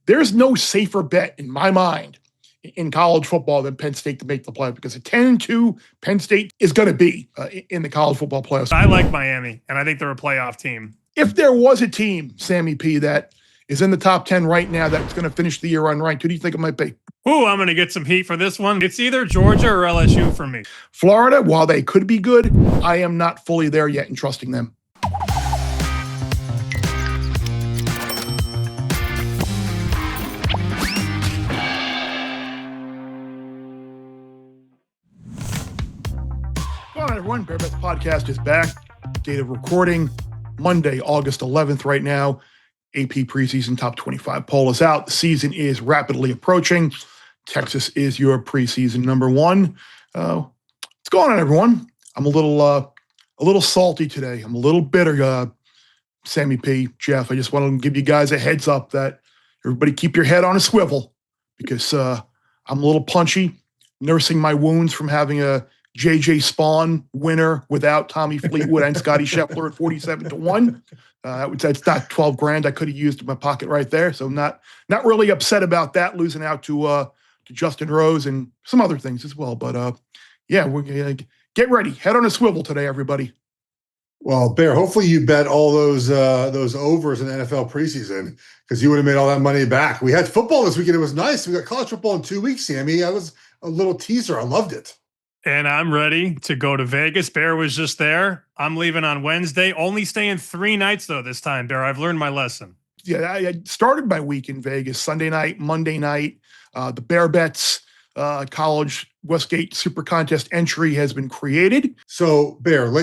there's no safer bet in my mind in college football than Penn State to make the playoff, because at 10-2, Penn State is going to be in the college football playoffs. I like Miami, and I think they're a playoff team. If there was a team, Sammy P, that is in the top 10 right now that's going to finish the year unranked, who do you think it might be? Ooh, I'm going to get some heat for this one. It's either Georgia or LSU for me. Florida, while they could be good, I am not fully there yet in trusting them. Go on, everyone. Bear Bets Podcast is back. Date of recording, Monday, August 11th right now. AP preseason top 25 poll is out. The season is rapidly approaching. Texas is your preseason number one. What's going on, everyone? I'm a little salty today. I'm a little bitter, Sammy P, Geoff. I just want to give you guys a heads up that everybody keep your head on a swivel, because I'm a little punchy, nursing my wounds from having a JJ Spawn winner without Tommy Fleetwood and Scotty Scheffler at 47-1. That's not 12 grand I could have used in my pocket right there. So not really upset about that, losing out to Justin Rose and some other things as well. But yeah, we're gonna get ready. Head on a swivel today, everybody. Well, Bear, hopefully you bet all those overs in the NFL preseason, because you would have made all that money back. We had football this weekend. It was nice. We got college football in 2 weeks, Sammy. That was a little teaser. I loved it. And I'm ready to go to Vegas. Bear was just there. I'm leaving on Wednesday. Only staying 3 nights, though, this time, Bear. I've learned my lesson. Yeah, I started my week in Vegas, Sunday night, Monday night. The Bear Bets College Westgate Super Contest entry has been created. So, Bear, lay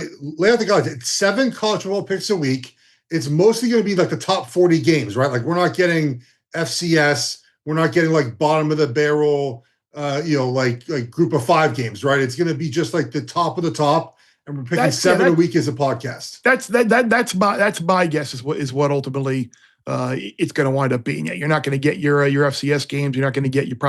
out the guys. It's 7 college football picks a week. It's mostly going to be like the top 40 games, right? Like, we're not getting FCS. We're not getting like bottom of the barrel, like group of 5 games, right? It's going to be just like the top of the top, and we're picking 7 a week as a podcast. That's my guess is what ultimately it's going to wind up being. Yeah, you're not going to get your FCS games. You're not going to get your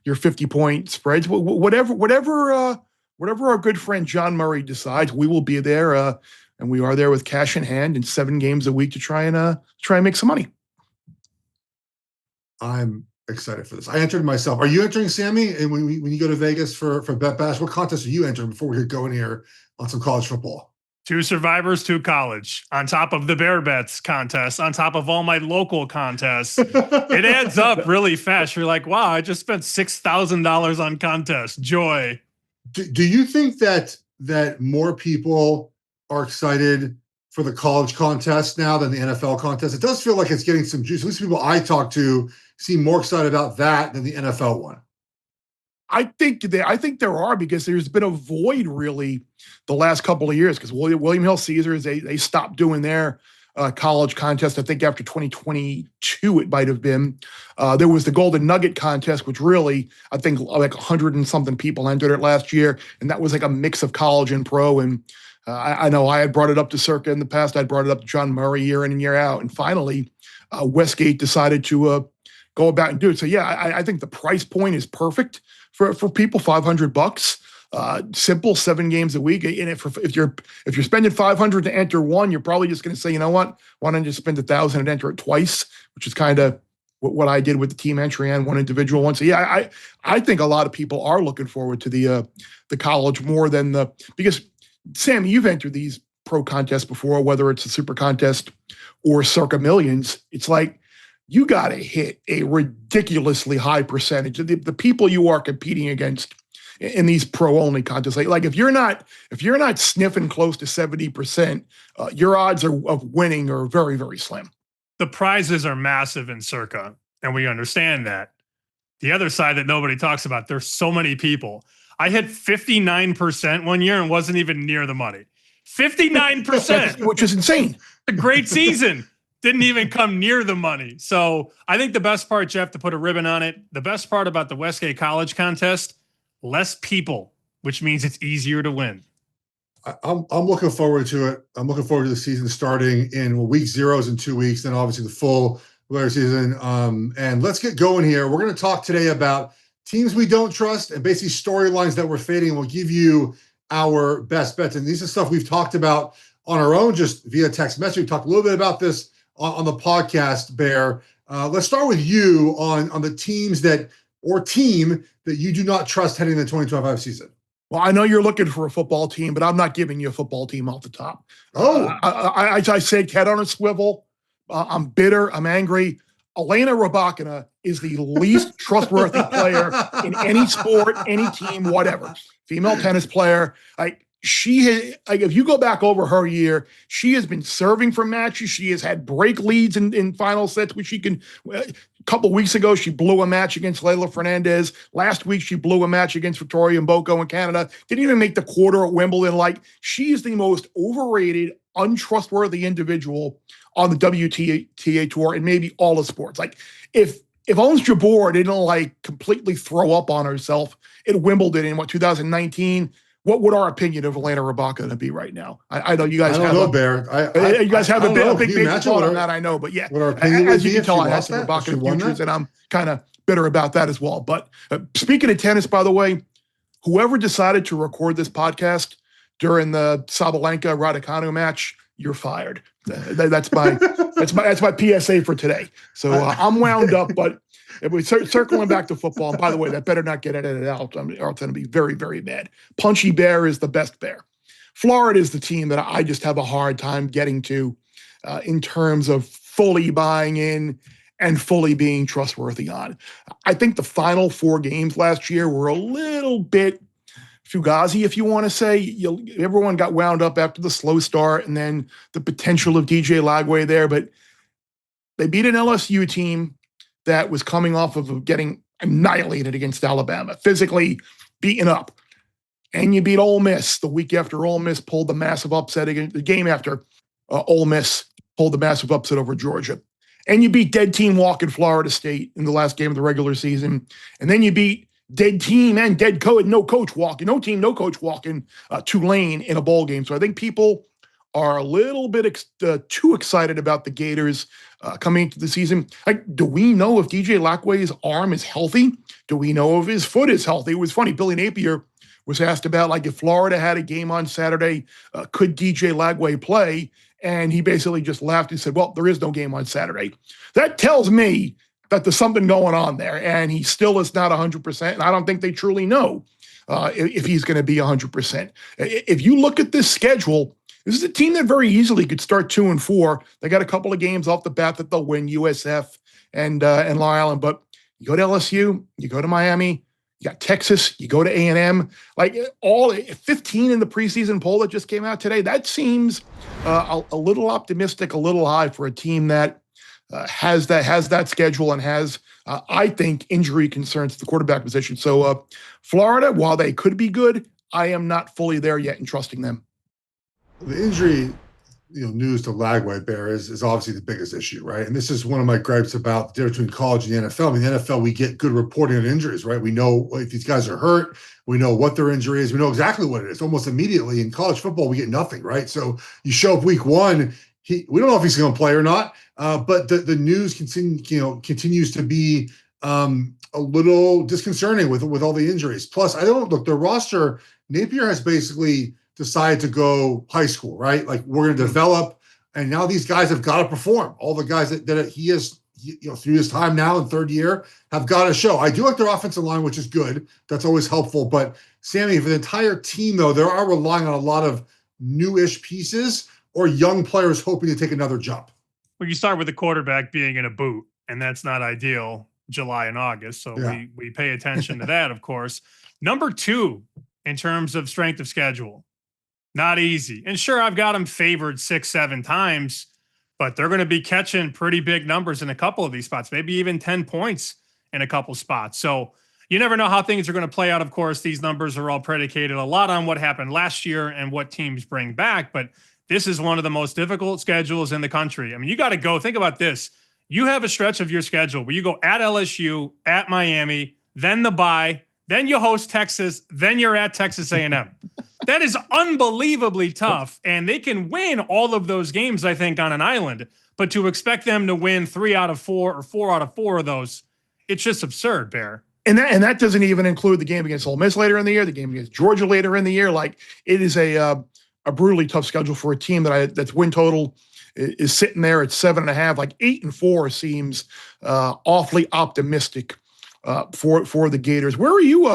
50-point spreads. Whatever our good friend John Murray decides, we will be there, and we are there with cash in hand and 7 games a week to try and make some money. I'm excited for this. I entered myself. Are you entering, Sammy? And when you go to Vegas for Bet Bash, what contest are you entering before we get going here on some college football? 2 survivors, 2 college, on top of the Bear Bets contest, on top of all my local contests. It adds up really fast. You're like, wow, I just spent $6,000 on contests. Joy. Do you think that more people are excited for the college contest now than the NFL contest? It does feel like it's getting some juice. At least people I talk to seem more excited about that than the NFL one. I think there are, because there's been a void really the last couple of years, because William Hill Caesars, they stopped doing their college contest. I think after 2022 it might have been. There was the Golden Nugget contest, which really, I think like 100 and something people entered it last year, and that was like a mix of college and pro. And I know I had brought it up to Circa in the past. I'd brought it up to John Murray year in and year out, and finally Westgate decided to go about and do it. So yeah, I think the price point is perfect for people. $500, simple, 7 games a week. And if you're spending $500 to enter one, you're probably just going to say, you know what, why don't I just spend $1,000 and enter it twice, which is kind of what I did with the team entry and one individual one. So yeah, I think a lot of people are looking forward to the college more than because Sam, you've entered these pro contests before, whether it's a super contest or Circa Millions. It's like, you got to hit a ridiculously high percentage. The people you are competing against in these pro-only contests, like if you're not sniffing close to 70%, your odds of winning are very, very slim. The prizes are massive in Circa, and we understand that. The other side that nobody talks about, there's so many people. I hit 59% one year and wasn't even near the money. 59%, which is insane. A great season. Didn't even come near the money. So I think the best part, Geoff, to put a ribbon on it, the best part about the Westgate College contest, less people, which means it's easier to win. I'm looking forward to it. I'm looking forward to the season starting in week 0 is in 2 weeks, then obviously the full regular season. And let's get going here. We're going to talk today about teams we don't trust and basically storylines that we're fading. And we'll give you our best bets. And these are stuff we've talked about on our own, just via text message. We talked a little bit about this on the podcast, Bear, Let's start with you on the teams that team that you do not trust heading into the 2025 season. Well, I know you're looking for a football team, but I'm not giving you a football team off the top. I said head on a swivel. I'm bitter. I'm angry. Elena Rybakina is the least trustworthy player in any sport, any team, whatever. Female tennis player. If you go back over her year, she has been serving for matches. She has had break leads in final sets, which she can. A couple weeks ago, she blew a match against Leylah Fernandez. Last week, she blew a match against Victoria Mboko in Canada. Didn't even make the quarter at Wimbledon. She is the most overrated, untrustworthy individual on the WTA tour and maybe all of sports. If Ons Jabeur didn't completely throw up on herself at Wimbledon in 2019. What would our opinion of Elena Rybakina be right now? I know you guys have you guys have a big thought on that, I know. But yeah, as you can tell, I had some Rybakina futures, and I'm kind of bitter about that as well. But speaking of tennis, by the way, whoever decided to record this podcast during the Sabalenka Raducanu match, you're fired. That's my PSA for today. So I'm wound up, but if we're circling back to football, and by the way, that better not get edited out, or it's going to be very, very bad. Punchy Bear is the best bear. Florida is the team that I just have a hard time getting to in terms of fully buying in and fully being trustworthy on. I think the final 4 games last year were a little bit fugazi, if you want to say. Everyone got wound up after the slow start and then the potential of DJ Lagway there, but they beat an LSU team that was coming off of getting annihilated against Alabama, physically beaten up. And you beat Ole Miss the week after Ole Miss pulled the massive upset against the game after Ole Miss pulled the massive upset over Georgia. And you beat dead team walking Florida State in the last game of the regular season. And then you beat dead team and dead coach, no coach walking, no team, no coach walking Tulane in a bowl game. So I think people are a little bit too excited about the Gators coming into the season. Do we know if DJ Lagway's arm is healthy? Do we know if his foot is healthy? It was funny. Billy Napier was asked about if Florida had a game on Saturday, could DJ Lagway play? And he basically just laughed and said, well, there is no game on Saturday. That tells me that there's something going on there, and he still is not 100%. And I don't think they truly know if he's going to be 100%. If you look at this schedule, this is a team that very easily could start 2-4. They got a couple of games off the bat that they'll win, USF and Long Island. But you go to LSU, you go to Miami, you got Texas, you go to A&M. All 15 in the preseason poll that just came out today. That seems a little optimistic, a little high for a team that has that schedule and has, I think, injury concerns to the quarterback position. So Florida, while they could be good, I am not fully there yet in trusting them. The injury, news to Lagway Bear is obviously the biggest issue, right? And this is one of my gripes about the difference between college and the NFL. I mean, the NFL, we get good reporting on injuries, right? We know if these guys are hurt, we know what their injury is, we know exactly what it is almost immediately. In college football, we get nothing, right? So you show up week 1, we don't know if he's going to play or not, but the news continues to be a little disconcerting with all the injuries. Plus, the roster, Napier has basically decided to go high school, right? We're going to develop, and now these guys have got to perform. All the guys that he has, through his time now in third year, have got to show. I do like their offensive line, which is good. That's always helpful. But Sammy, for the entire team, though, they are relying on a lot of newish pieces or young players hoping to take another jump. Well, you start with the quarterback being in a boot, and that's not ideal July and August. So we pay attention to that, of course. Number 2, in terms of strength of schedule, not easy. And sure, I've got them favored 6-7 times, but they're going to be catching pretty big numbers in a couple of these spots, maybe even 10 points in a couple spots. So you never know how things are going to play out. Of course, these numbers are all predicated a lot on what happened last year and what teams bring back, but this is one of the most difficult schedules in the country. I mean, you got to go. Think about this. You have a stretch of your schedule where you go at LSU, at Miami, then the bye, then you host Texas, then you're at Texas A&M. That is unbelievably tough, and they can win all of those games, I think, on an island. But to expect them to win 3 out of 4 or 4 out of 4 of those, it's just absurd, Bear. And that doesn't even include the game against Ole Miss later in the year, the game against Georgia later in the year. It is a brutally tough schedule for a team that's win total is sitting there at 7.5. Like 8-4 seems awfully optimistic for the Gators. Where are you?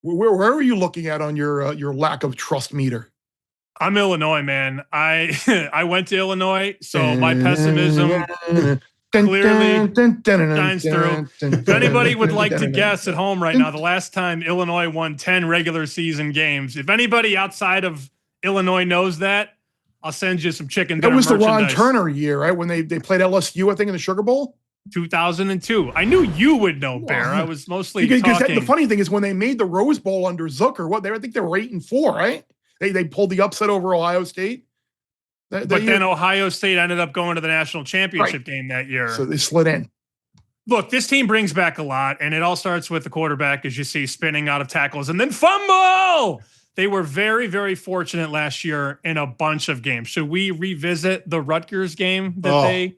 Where are you looking at on your lack of trust meter? I'm Illinois, man. I went to Illinois, so my pessimism clearly shines through. If anybody would like to guess at home right now, the last time Illinois won 10 regular season games, if anybody outside of Illinois knows that, I'll send you some chicken dinner. That was the Ron merchandise. Turner year, right? When they played LSU, I think, in the Sugar Bowl. 2002. I knew you would know, Bear. I was mostly talking. The funny thing is when they made the Rose Bowl under Zucker, I think they were 8-4, right? They pulled the upset over Ohio State. But then Ohio State ended up going to the national championship game that year. So they slid in. Look, this team brings back a lot, and it all starts with the quarterback, as you see, spinning out of tackles and then fumble. They were very, very fortunate last year in a bunch of games. Should we revisit the Rutgers game that they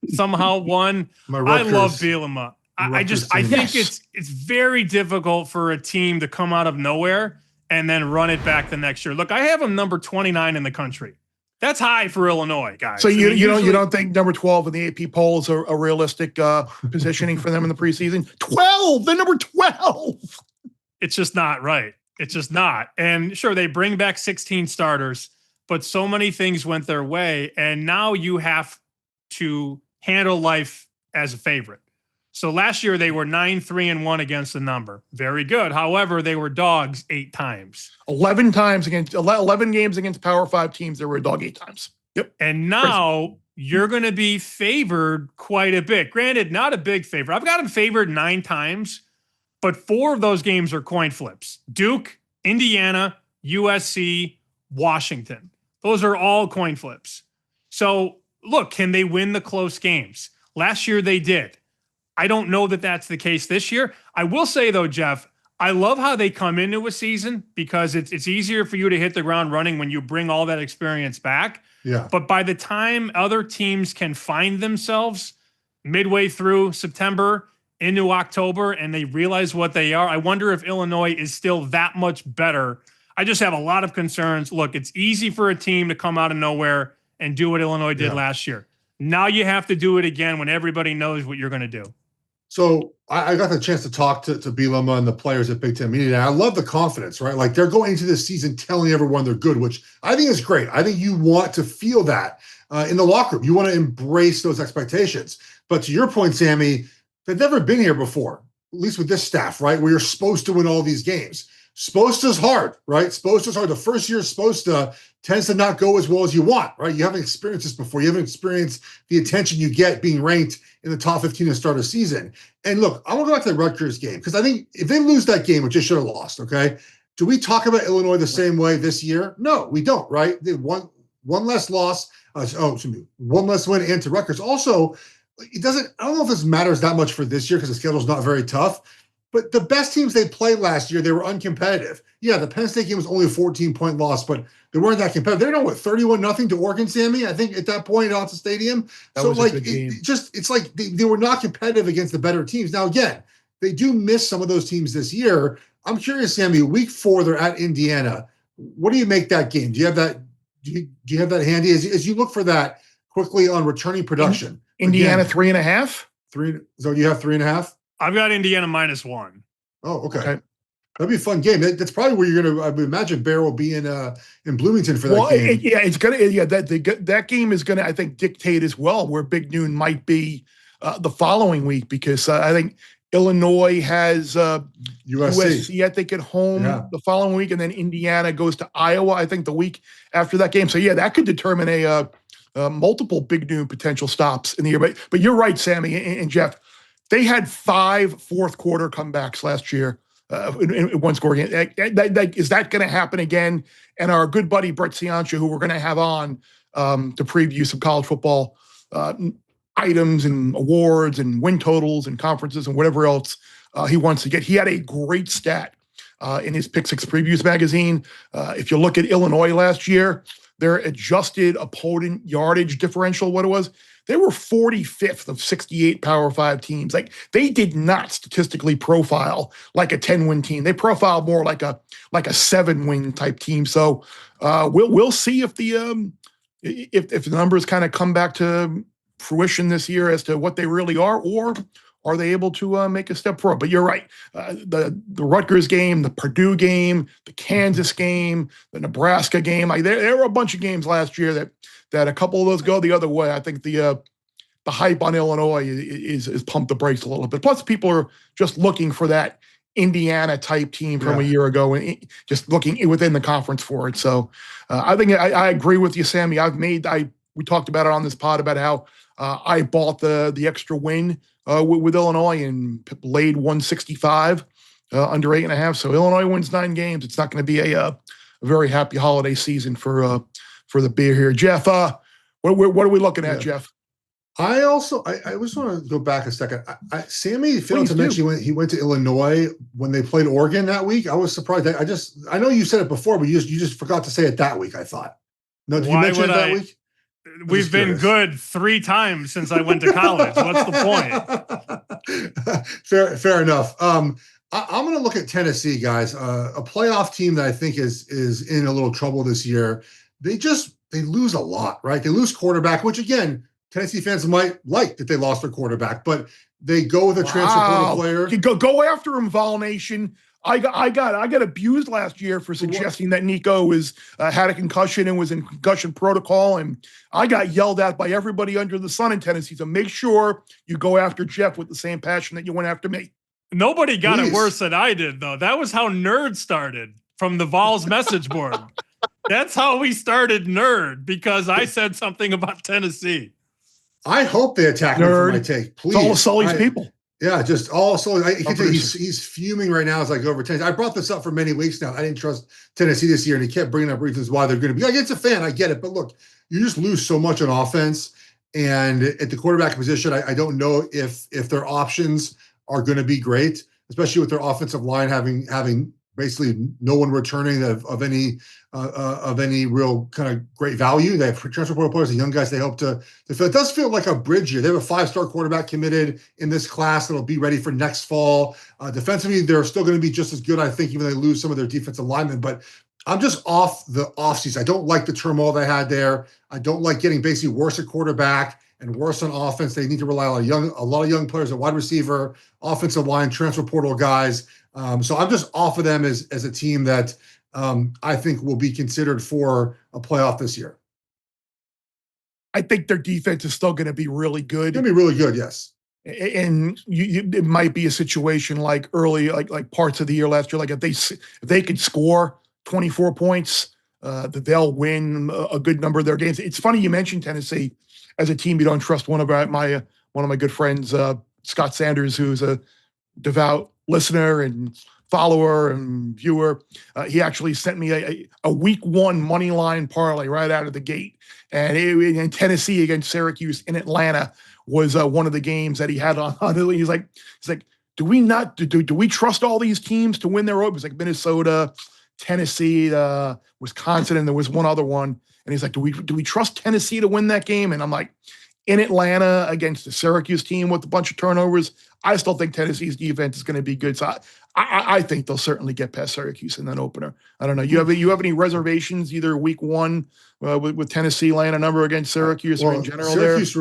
somehow won? I love Bielema. I think it's very difficult for a team to come out of nowhere and then run it back the next year. Look, I have them number 29 in the country. That's high for Illinois, guys. So you don't think number 12 in the AP poll is a realistic positioning for them in the preseason? 12, they're number 12. It's just not right. It's just not. And sure, they bring back 16 starters, but so many things went their way, and now you have to handle life as a favorite. So last year they were 9-3-1 against the number. Very good. However, they were dogs 8 times. 11 games against Power 5 teams, they were a dog 8 times. Yep. And now you're going to be favored quite a bit. Granted, not a big favor. I've got them favored 9 times, but 4 of those games are coin flips. Duke, Indiana, USC, Washington. Those are all coin flips. So look, can they win the close games? Last year they did. I don't know that that's the case this year. I will say, though, Geoff, I love how they come into a season because it's easier for you to hit the ground running when you bring all that experience back. Yeah. But by the time other teams can find themselves midway through September into October and they realize what they are, I wonder if Illinois is still that much better. I just have a lot of concerns. Look, it's easy for a team to come out of nowhere and do what Illinois did last year. Now you have to do it again when everybody knows what you're going to do. So I got the chance to talk to Bielema and the players at Big Ten Media, and I love the confidence, right? Like they're going into this season telling everyone they're good, which I think is great. I think you want to feel that in the locker room. You want to embrace those expectations. But to your point, Sammy, they've never been here before, at least with this staff, right? Where you're supposed to win all these games. Supposed to is hard, right? Supposed to is hard. The first year supposed to tends to not go as well as you want, right? You haven't experienced this before. You haven't experienced the attention you get being ranked in the top 15 to start a season. And look, I want to go back to the Rutgers game because I think if they lose that game, which they should have lost, okay? Do we talk about Illinois the same way this year? No, we don't, right? They one less loss. One less win into Rutgers. Also, it doesn't. I don't know if this matters that much for this year because the schedule's not very tough. But the best teams they played last year, they were uncompetitive. Yeah, the Penn State game was only a 14-point loss, but they weren't that competitive. They're 31-0 to Oregon, Sammy, I think, at that point at the stadium. So, like, it's like they were not competitive against the better teams. Now, again, they do miss some of those teams this year. I'm curious, Sammy, week 4, they're at Indiana. What do you make that game? Do you have that? Do you have that handy as you look for that quickly on returning production? Indiana 3.5. 3. So you have 3.5. I've got Indiana -1. Oh, okay. That'd be a fun game. That's probably where you're gonna. I would imagine Bear will be in Bloomington for that game. It's gonna. Yeah, that game is gonna, I think, dictate as well where Big Noon might be the following week because I think Illinois has USC. I think at home the following week, and then Indiana goes to Iowa. I think the week after that game. So yeah, that could determine multiple Big Noon potential stops in the year. But you're right, Sammy and Geoff. They had 5 fourth-quarter comebacks last year in one score game. Is that going to happen again? And our good buddy Brett Ciancia, who we're going to have on to preview some college football items and awards and win totals and conferences and whatever else he wants to get. He had a great stat in his Pick Six Previews magazine. If you look at Illinois last year, their adjusted opponent yardage differential, what it was, they were 45th of 68 Power 5 teams. Like they did not statistically profile like a 10-win team. They profiled more like a 7-win type team. So we'll see if the if the numbers kind of come back to fruition this year as to what they really are, or are they able to make a step forward? But you're right. The Rutgers game, the Purdue game, the Kansas game, the Nebraska game. There were a bunch of games last year that a couple of those go the other way. I think the hype on Illinois is pumped the brakes a little bit. Plus, people are just looking for that Indiana type team from a year ago, and just looking within the conference for it. So I think I agree with you, Sammy. We talked about it on this pod about how I bought the extra win with Illinois and laid 165 under 8.5. So Illinois wins 9 games. It's not going to be a very happy holiday season for the beer here. Geoff, what are we looking at, Geoff? I just want to go back a second. Sammy failed to mention he went to Illinois when they played Oregon that week. I was surprised. I know you said it before, but you just forgot to say it that week, I thought. No, did you mention it that week? We've been good 3 times since I went to college. What's the point? Fair enough. I'm going to look at Tennessee, guys. A playoff team that I think is in a little trouble this year. They lose a lot, right? They lose quarterback, which again, Tennessee fans might like that they lost their quarterback, but they go with a transfer portal player. Go after him, Vol Nation. I got abused last year for suggesting that Nico had a concussion and was in concussion protocol, and I got yelled at by everybody under the sun in Tennessee. So make sure you go after Geoff with the same passion that you went after me. Nobody got it worse than I did, though. That was how Nerd started from the Vols message board. That's how we started Nerd, because I said something about Tennessee. I hope they attack me for my take. Please. It's all Sully's people. Yeah, just all Sully. I can tell he's fuming right now as I go over Tennessee. I brought this up for many weeks now. I didn't trust Tennessee this year, and he kept bringing up reasons why they're going to be. Like, it's a fan. I get it. But look, you just lose so much on offense. And at the quarterback position, I don't know if their options are going to be great, especially with their offensive line having basically no one returning of any real kind of great value. They have transfer portal players, the young guys they hope to fill. It does feel like a bridge year. They have a 5-star quarterback committed in this class that'll be ready for next fall. Defensively, they're still going to be just as good, I think, even though they lose some of their defensive linemen. But I'm just off the offseason. I don't like the turmoil they had there. I don't like getting basically worse at quarterback and worse on offense. They need to rely on a lot of young players at wide receiver, offensive line, transfer portal guys. So I'm just off of them as a team that I think will be considered for a playoff this year. I think their defense is still going to be really good. It's going to be really good, yes. And it might be a situation like early, like parts of the year last year. Like if they could score 24 points, that they'll win a good number of their games. It's funny you mentioned Tennessee as a team you don't trust. One of my good friends, Scott Sanders, who's a devout listener and follower and viewer, he actually sent me a week 1 money line parlay right out of the gate, and in Tennessee against Syracuse in Atlanta was one of the games that he had on. He's like, do we trust all these teams to win their road? It was like Minnesota, Tennessee, Wisconsin, and there was one other one. And he's like, do we trust Tennessee to win that game? And I'm like, in Atlanta against the Syracuse team with a bunch of turnovers, I still think Tennessee's defense is going to be good. So I think they'll certainly get past Syracuse in that opener. I don't know. You have any reservations either week 1 with Tennessee laying a number against Syracuse or in general Syracuse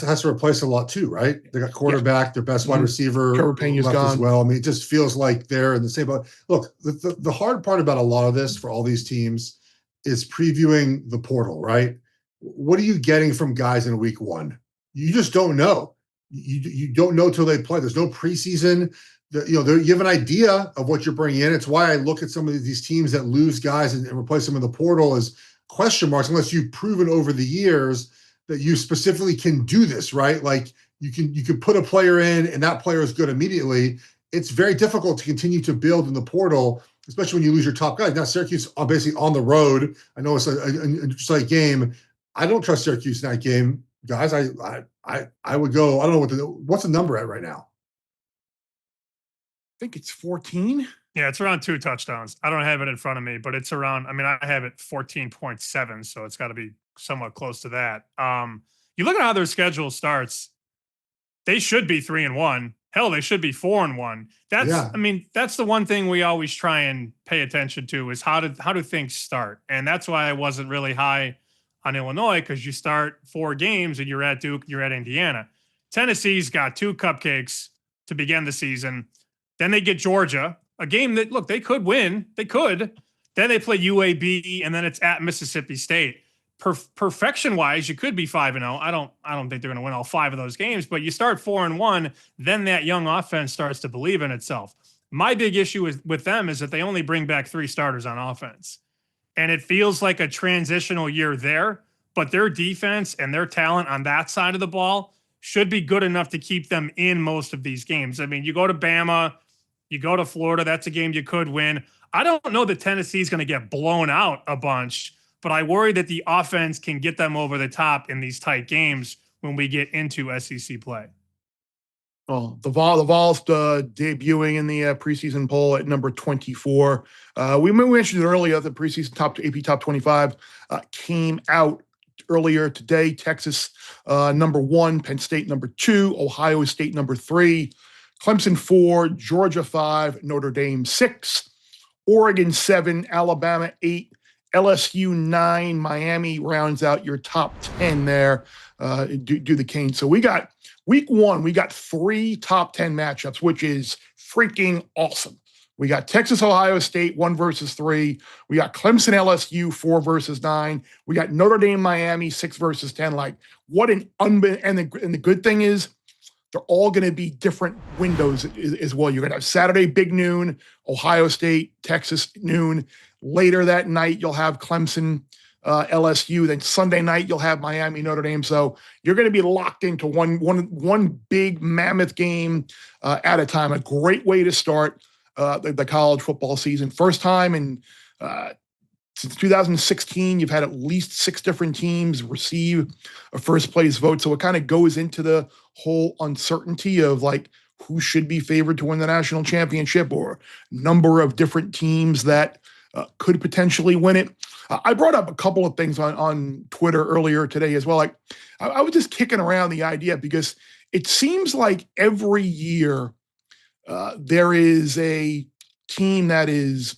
has to replace a lot too, right? They got quarterback, their best wide receiver Trevor Pena's left gone as well. I mean, it just feels like they're in the same boat. Look, the hard part about a lot of this for all these teams is previewing the portal, right? What are you getting from guys in week 1? You just don't know. You don't know till they play. There's no preseason. You have an idea of what you're bringing in. It's why I look at some of these teams that lose guys and replace them in the portal as question marks, unless you've proven over the years that you specifically can do this, right? Like you can put a player in and that player is good immediately. It's very difficult to continue to build in the portal, especially when you lose your top guys. Now Syracuse are basically on the road. I know it's an interesting game. I don't trust Syracuse in that game, guys. I would go. I don't know what's the number at right now. I think it's 14. Yeah, it's around 2 touchdowns. I don't have it in front of me, but it's around. I mean, I have it 14.7, so it's got to be somewhat close to that. You look at how their schedule starts. They should be 3-1. Hell, they should be 4-1. That's, Yeah. I mean, that's the one thing we always try and pay attention to is how do things start? And that's why I wasn't really high on Illinois, because you start 4 games and you're at Duke, you're at Indiana. Tennessee's got 2 cupcakes to begin the season. Then they get Georgia, a game that, look, they could win. They could. Then they play UAB, and then it's at Mississippi State. Perfection-wise, you could be 5-0. I don't think they're going to win all 5 of those games, but you start 4-1, then that young offense starts to believe in itself. My big issue with them is that they only bring back 3 starters on offense. And it feels like a transitional year there, but their defense and their talent on that side of the ball should be good enough to keep them in most of these games. I mean, you go to Bama, you go to Florida, that's a game you could win. I don't know that Tennessee's going to get blown out a bunch, but I worry that the offense can get them over the top in these tight games when we get into SEC play. Well, the Vols debuting in the preseason poll at number 24. We mentioned it earlier. The preseason AP top 25 came out earlier today. Texas number 1, Penn State number 2, Ohio State number 3, Clemson 4, Georgia 5, Notre Dame 6, Oregon 7, Alabama 8, LSU 9, Miami rounds out your top 10 there. Do the Canes. So we got week 1, we got 3 top 10 matchups, which is freaking awesome. We got Texas, Ohio State 1 versus 3. We got Clemson, LSU 4 versus 9. We got Notre Dame, Miami 6 versus 10. Like, what an and the good thing is they're all going to be different windows as well. You're going to have Saturday big noon, Ohio State, Texas noon. Later that night, you'll have Clemson, LSU. Then Sunday night, you'll have Miami, Notre Dame. So you're going to be locked into one big mammoth game at a time. A great way to start the college football season. First time in since 2016, you've had at least 6 different teams receive a first place vote. So it kind of goes into the whole uncertainty of like who should be favored to win the national championship, or number of different teams that could potentially win it. I brought up a couple of things on Twitter earlier today as well. Like I was just kicking around the idea because it seems like every year there is a team that is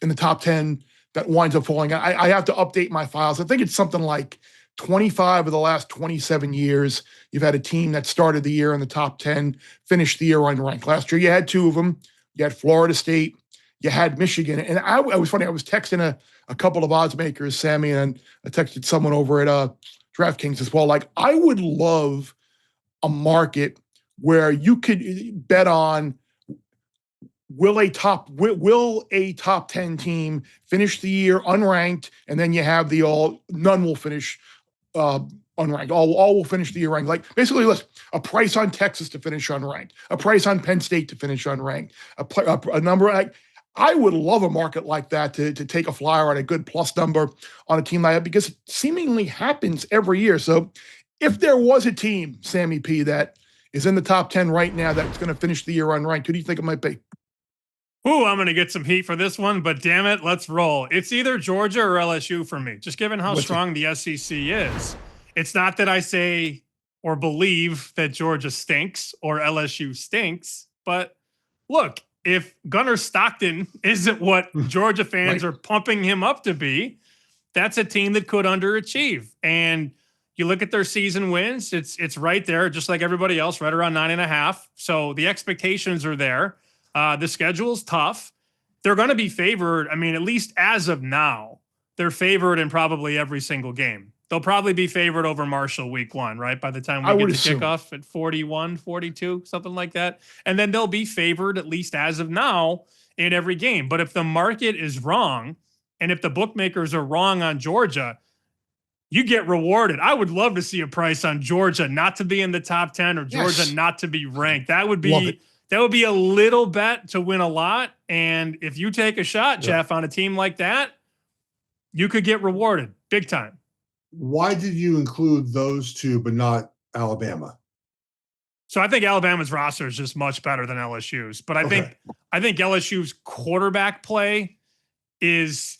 in the top 10 that winds up falling. I have to update my files. I think it's something like 25 of the last 27 years. You've had a team that started the year in the top 10, finished the year unranked. Last year, you had 2 of them. You had Florida State. You had Michigan. And I was funny. I was texting a couple of odds makers, Sammy, and I texted someone over at DraftKings as well. Like, I would love a market where you could bet on will a top 10 team finish the year unranked, and then you have none will finish unranked. All will finish the year ranked. Like, basically, listen, a price on Texas to finish unranked, a price on Penn State to finish unranked, a number. Like, I would love a market like that to take a flyer on a good plus number on a team like that, because it seemingly happens every year. So if there was a team, Sammy P, that is in the top 10 right now that's going to finish the year unranked, who do you think it might be? Ooh, I'm going to get some heat for this one, but damn it, let's roll. It's either Georgia or LSU for me, just given how strong the SEC is. It's not that I say or believe that Georgia stinks or LSU stinks, but look, if Gunnar Stockton isn't what Georgia fans are pumping him up to be, that's a team that could underachieve. And you look at their season wins, it's right there, just like everybody else, right around 9.5. So the expectations are there. The schedule's tough. They're going to be favored. I mean, at least as of now, they're favored in probably every single game. They'll probably be favored over Marshall week 1, right? By the time we get to kickoff at 41, 42, something like that. And then they'll be favored, at least as of now, in every game. But if the market is wrong, and if the bookmakers are wrong on Georgia, you get rewarded. I would love to see a price on Georgia not to be in the top 10 or Georgia not to be ranked. That would be a little bet to win a lot. And if you take a shot, Geoff, on a team like that, you could get rewarded big time. Why did you include those 2 but not Alabama? So I think Alabama's roster is just much better than LSU's, but I think LSU's quarterback play is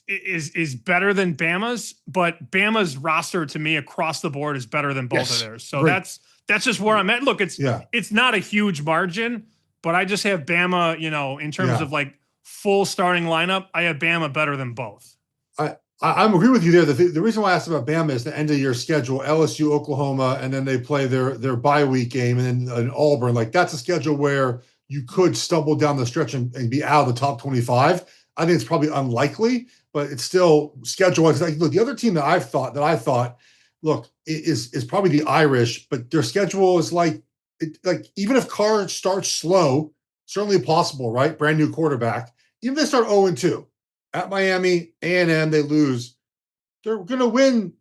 better than Bama's, but Bama's roster to me across the board is better than both of theirs. So That's just where I'm at. Look, it's Yeah. it's not a huge margin, but I just have Bama, in terms Yeah. of like full starting lineup, I have Bama better than both. I'm agree with you there. The reason why I asked about Bama is the end of year schedule: LSU, Oklahoma, and then they play their bye week game, and then Auburn. Like that's a schedule where you could stumble down the stretch and be out of the top 25. I think it's probably unlikely, but it's still schedule wise. Like, look, the other team that I thought, look, is probably the Irish, but their schedule is like even if Carr starts slow, certainly possible, right? Brand new quarterback. Even if they start 0-2 at Miami, A&M, they lose. They're going to win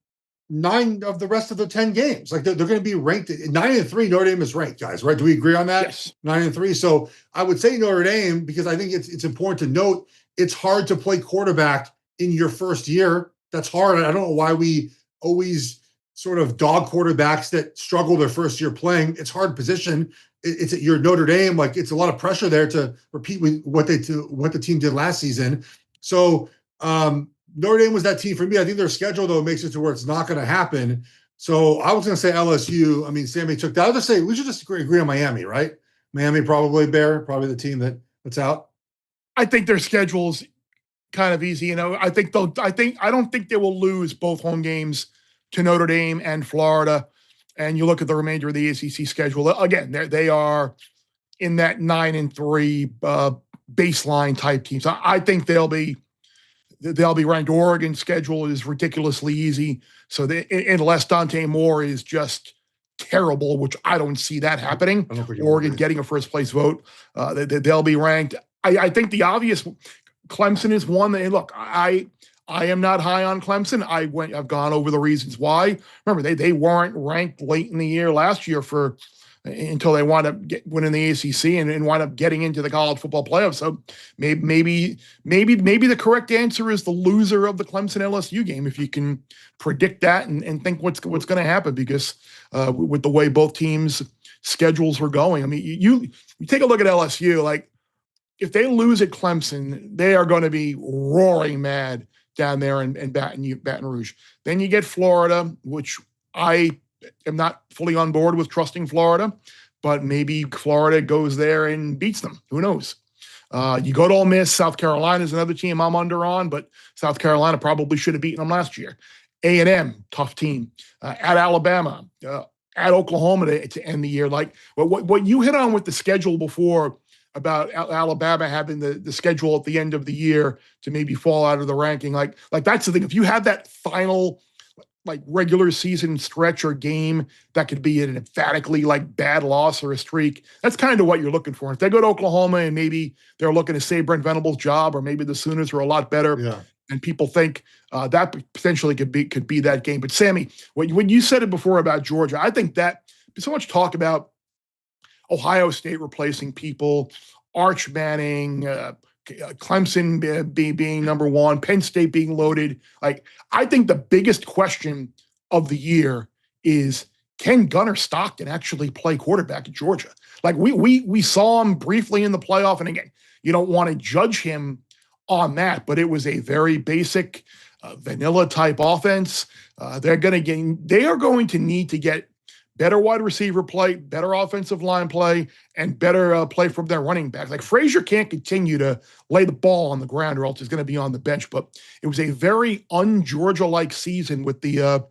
9 of the rest of the 10 games. Like they're going to be ranked 9-3. Notre Dame is ranked, guys. Right? Do we agree on that? Yes. 9-3. So I would say Notre Dame because I think it's important to note it's hard to play quarterback in your first year. That's hard. I don't know why we always sort of dog quarterbacks that struggle their first year playing. It's hard position. It's your Notre Dame. Like it's a lot of pressure there to repeat what the team did last season. So Notre Dame was that team for me. I think their schedule, though, makes it to where it's not going to happen. So I was going to say LSU. I mean, Sammy took that. I would just say we should just agree on Miami, right? Miami probably the team that's out. I think their schedule's kind of easy. I don't think they will lose both home games to Notre Dame and Florida. And you look at the remainder of the ACC schedule. Again, they are in that 9-3 baseline type teams. I think they'll be ranked. Oregon's schedule is ridiculously easy. So unless Dante Moore is just terrible, which I don't see that happening, Oregon getting a first place vote, they'll be ranked. I think the obvious, Clemson is one that, look, I am not high on Clemson. I've gone over the reasons why. Remember, they weren't ranked late in the year last year until they wound up winning the ACC and wind up getting into the college football playoffs. So maybe the correct answer is the loser of the Clemson LSU game, if you can predict that and think what's going to happen, because with the way both teams' schedules were going. I mean, you take a look at LSU, like if they lose at Clemson, they are going to be roaring mad down there in Baton Rouge. Then you get Florida, which I am not fully on board with trusting Florida, but maybe Florida goes there and beats them. Who knows? You go to Ole Miss. South Carolina is another team I'm under on, but South Carolina probably should have beaten them last year. A&M, tough team. At Alabama, at Oklahoma to end the year. Like what you hit on with the schedule before about Alabama having the schedule at the end of the year to maybe fall out of the ranking. Like that's the thing. If you had that final regular season stretch or game that could be an emphatically bad loss or a streak, that's kind of what you're looking for. If they go to Oklahoma and maybe they're looking to save Brent Venables' job, or maybe the Sooners are a lot better and people think that potentially could be that game. But Sammy, when you said it before about Georgia, I think that so much talk about Ohio State replacing people, Arch Manning, Clemson being number one, Penn State being loaded. I think the biggest question of the year is, can Gunnar Stockton actually play quarterback at Georgia? We saw him briefly in the playoff, and again, you don't want to judge him on that, but it was a very basic, vanilla type offense. They are going to need to get better wide receiver play, better offensive line play, and better play from their running backs. Frazier can't continue to lay the ball on the ground, or else he's going to be on the bench. But it was a very un-Georgia-like season with the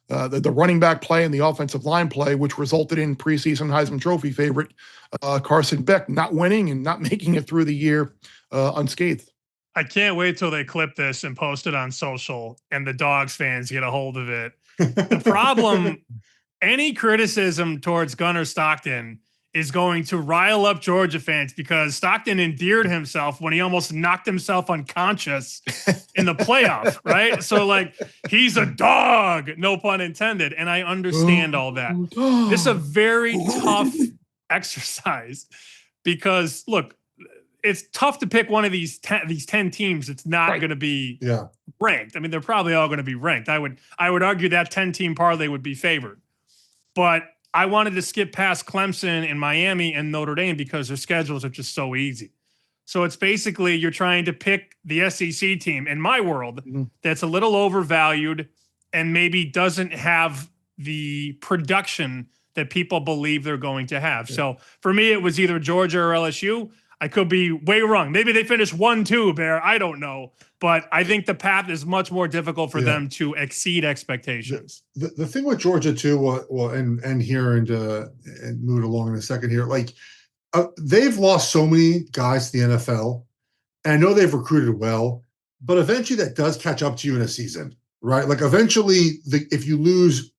running back play and the offensive line play, which resulted in preseason Heisman Trophy favorite Carson Beck not winning and not making it through the year unscathed. I can't wait till they clip this and post it on social and the Dogs fans get a hold of it. The problem, any criticism towards Gunnar Stockton is going to rile up Georgia fans, because Stockton endeared himself when he almost knocked himself unconscious in the playoff, right? So he's a dog, no pun intended. And I understand all that. This is a very tough exercise because look, it's tough to pick one of these 10 teams that's not going to be ranked. I mean, they're probably all going to be ranked. I would argue that 10-team parlay would be favored. But I wanted to skip past Clemson and Miami and Notre Dame because their schedules are just so easy. So it's basically you're trying to pick the SEC team, in my world, that's a little overvalued and maybe doesn't have the production that people believe they're going to have. So for me, it was either Georgia or LSU. I could be way wrong. Maybe they finish 1-2, Bear. I don't know. But I think the path is much more difficult for them to exceed expectations. The thing with Georgia too, well, and here and move it along in a second here, like they've lost so many guys to the NFL, and I know they've recruited well, but eventually that does catch up to you in a season, right? Like eventually, if you lose,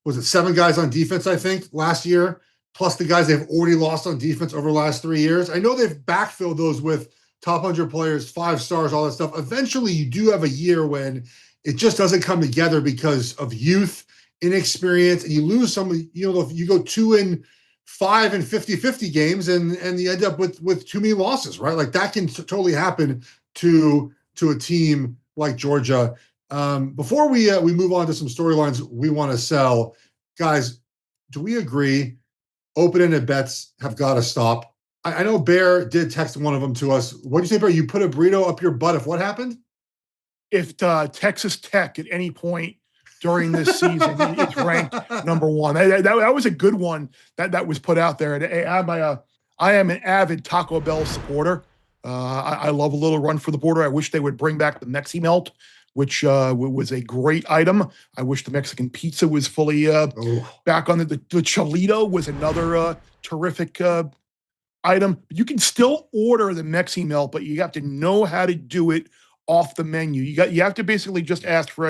was it 7 guys on defense, I think, last year, plus the guys they've already lost on defense over the last 3 years. I know they've backfilled those with top 100 players, 5 stars, all that stuff. Eventually, you do have a year when it just doesn't come together because of youth, inexperience, and you lose some. If you go 2-5 in 50-50 games, and you end up with too many losses, right? Like that can totally happen to a team like Georgia. Before we move on to some storylines we want to sell, guys, do we agree open-ended bets have got to stop? I know Bear did text one of them to us. What do you say, Bear? You put a burrito up your butt if what happened? If Texas Tech at any point during this season is ranked number 1, that was a good one that was put out there. And I am an avid Taco Bell supporter. I love a little run for the border. I wish they would bring back the Mexi Melt, which was a great item. I wish the Mexican pizza was fully back on the Cholito was another terrific item. You can still order the Mexi Melt, but you have to know how to do it off the menu. You have to basically just ask for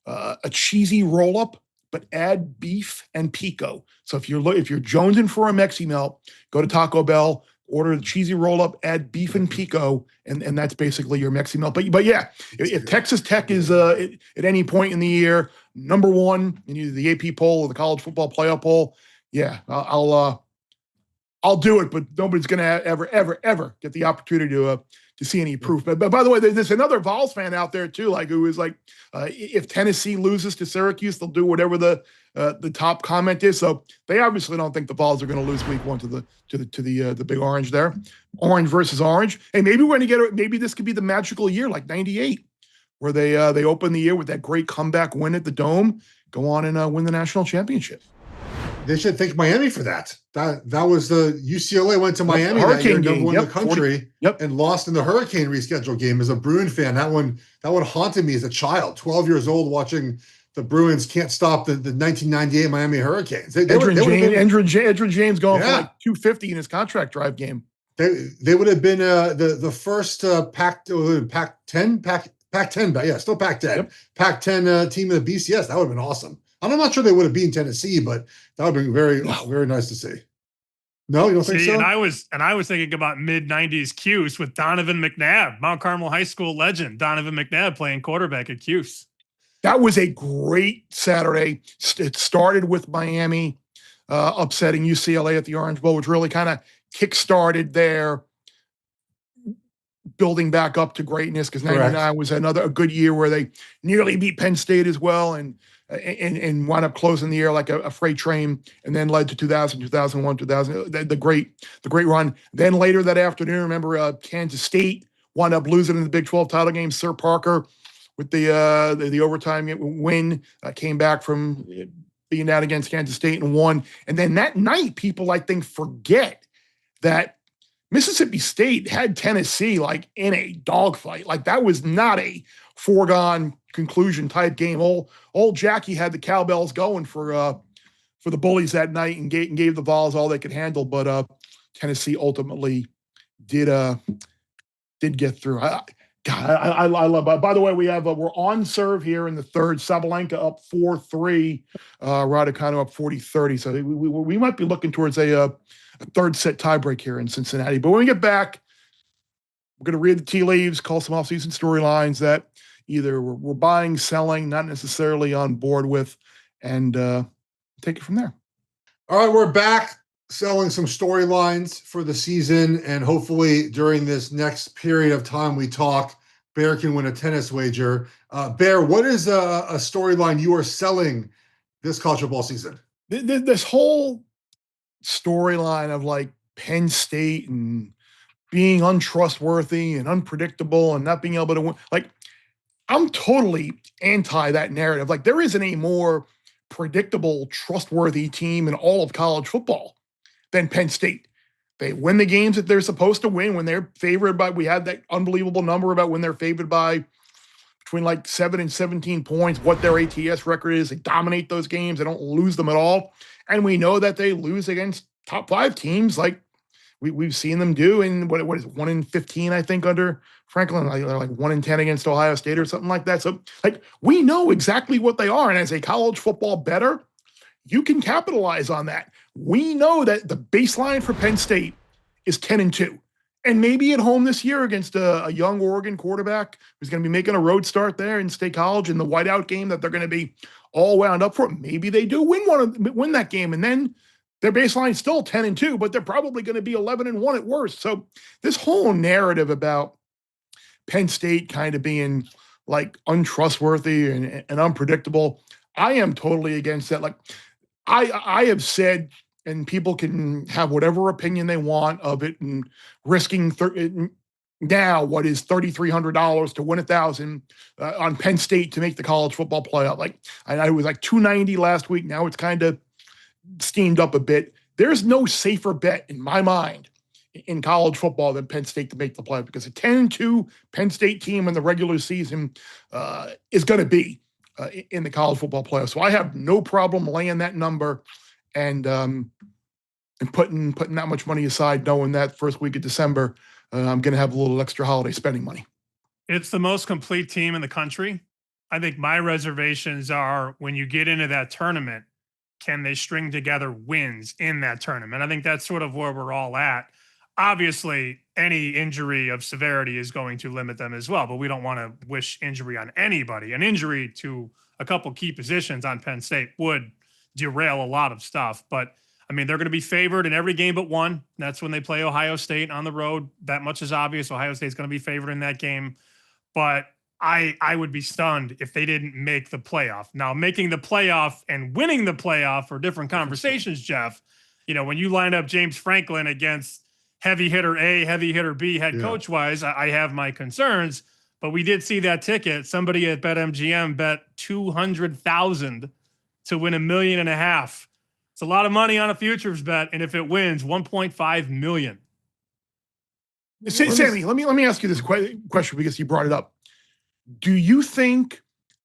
a cheesy roll up, but add beef and pico. So if you're jonesing for a Mexi Melt, go to Taco Bell, order the cheesy roll up, add beef and pico, and that's basically your Mexi Melt. But yeah, if Texas Tech is at any point in the year number 1 in either the AP poll or the college football playoff poll, yeah, I'll do it. But nobody's going to ever get the opportunity to see any proof. But by the way, there's another Vols fan out there too, who is like, if Tennessee loses to Syracuse, they'll do whatever the top comment is. So they obviously don't think the Vols are going to lose week 1 to the Big Orange there. Orange versus Orange. Hey, maybe we're going to maybe this could be the magical year like '98, where they open the year with that great comeback win at the Dome, go on and win the national championship. They should thank Miami for that. That was the UCLA went to Miami that year, number 1 in the country, and lost in the Hurricane reschedule game. As a Bruin fan, that one haunted me as a child, 12 years old, watching the Bruins can't stop the 1998 Miami Hurricanes. Edgerrin James going for like 250 in his contract drive game. They would have been the first Pac-10, still Pac-10, Pac-10 team of the BCS. That would have been awesome. I'm not sure they would have beaten Tennessee, but that would have been very nice to see. No, you don't think so? And I was thinking about mid-90s Cuse with Donovan McNabb, Mount Carmel High School legend, Donovan McNabb playing quarterback at Cuse. That was a great Saturday. It started with Miami upsetting UCLA at the Orange Bowl, which really kind of kick-started their building back up to greatness, because 99 was a good year where they nearly beat Penn State as well and wound up closing the year like a freight train, and then led to 2000, 2001, 2000, the great run. Then later that afternoon, remember Kansas State wound up losing in the Big 12 title game. Sir Parker with the overtime win came back from being down against Kansas State and won. And then that night, people I think forget that Mississippi State had Tennessee like in a dogfight. Like that was not a foregone conclusion type game. Old Jackie had the cowbells going for the Bullies that night and gave the Vols all they could handle. But Tennessee ultimately did get through. I love. By the way, we're on serve here in the third. Sabalenka up 4-3. Raducanu up 40-30. So we might be looking towards a third set tiebreak here in Cincinnati. But when we get back, we're going to read the tea leaves, call some offseason storylines that either we're buying, selling, not necessarily on board with, and take it from there. All right, we're back selling some storylines for the season, and hopefully during this next period of time we talk, Bear can win a tennis wager. Bear, what is a storyline you are selling this college football season? This whole storyline of like Penn State and being untrustworthy and unpredictable and not being able to win. Like, I'm totally anti that narrative. Like, there isn't a more predictable, trustworthy team in all of college football than Penn State. They win the games that they're supposed to win when they're favored by, we had that unbelievable number about when they're favored by between like 7 and 17 points, what their ATS record is. They dominate those games. They don't lose them at all. And we know that they lose against top 5 teams like we've seen them do in what is 1 in 15, I think, under Franklin, like 1 in 10 against Ohio State or something like that. So like we know exactly what they are. And as a college football bettor, you can capitalize on that. We know that the baseline for Penn State is 10-2. And maybe at home this year against a young Oregon quarterback who's going to be making a road start there in State College in the whiteout game that they're going to be all wound up for. Maybe they do win that game, and then their baseline is still 10-2, but they're probably going to be 11-1 at worst. So this whole narrative about Penn State kind of being like untrustworthy and unpredictable, I am totally against that. Like I have said, and people can have whatever opinion they want of it, and risking now what is $3,300 to win 1,000 on Penn State to make the college football playoff. Like I was like 290 last week. Now it's kind of steamed up a bit. There's no safer bet in my mind in college football than Penn State to make the playoff, because a 10-2 Penn State team in the regular season is going to be in the college football playoff. So I have no problem laying that number and putting that much money aside, knowing that first week of December, I'm going to have a little extra holiday spending money. It's the most complete team in the country. I think my reservations are when you get into that tournament, can they string together wins in that tournament? I think that's sort of where we're all at. Obviously, any injury of severity is going to limit them as well, but we don't want to wish injury on anybody. An injury to a couple key positions on Penn State would derail a lot of stuff. But I mean, they're going to be favored in every game but one. That's when they play Ohio State on the road. That much is obvious. Ohio State's going to be favored in that game. But I would be stunned if they didn't make the playoff. Now, making the playoff and winning the playoff are different conversations, Geoff. You know, when you line up James Franklin against heavy hitter A, heavy hitter B, head coach wise, I have my concerns. But we did see that ticket. Somebody at BetMGM bet $200,000 to win $1.5 million. It's a lot of money on a futures bet, and if it wins, $1.5 million. Sammy, let me ask you this question because you brought it up. Do you think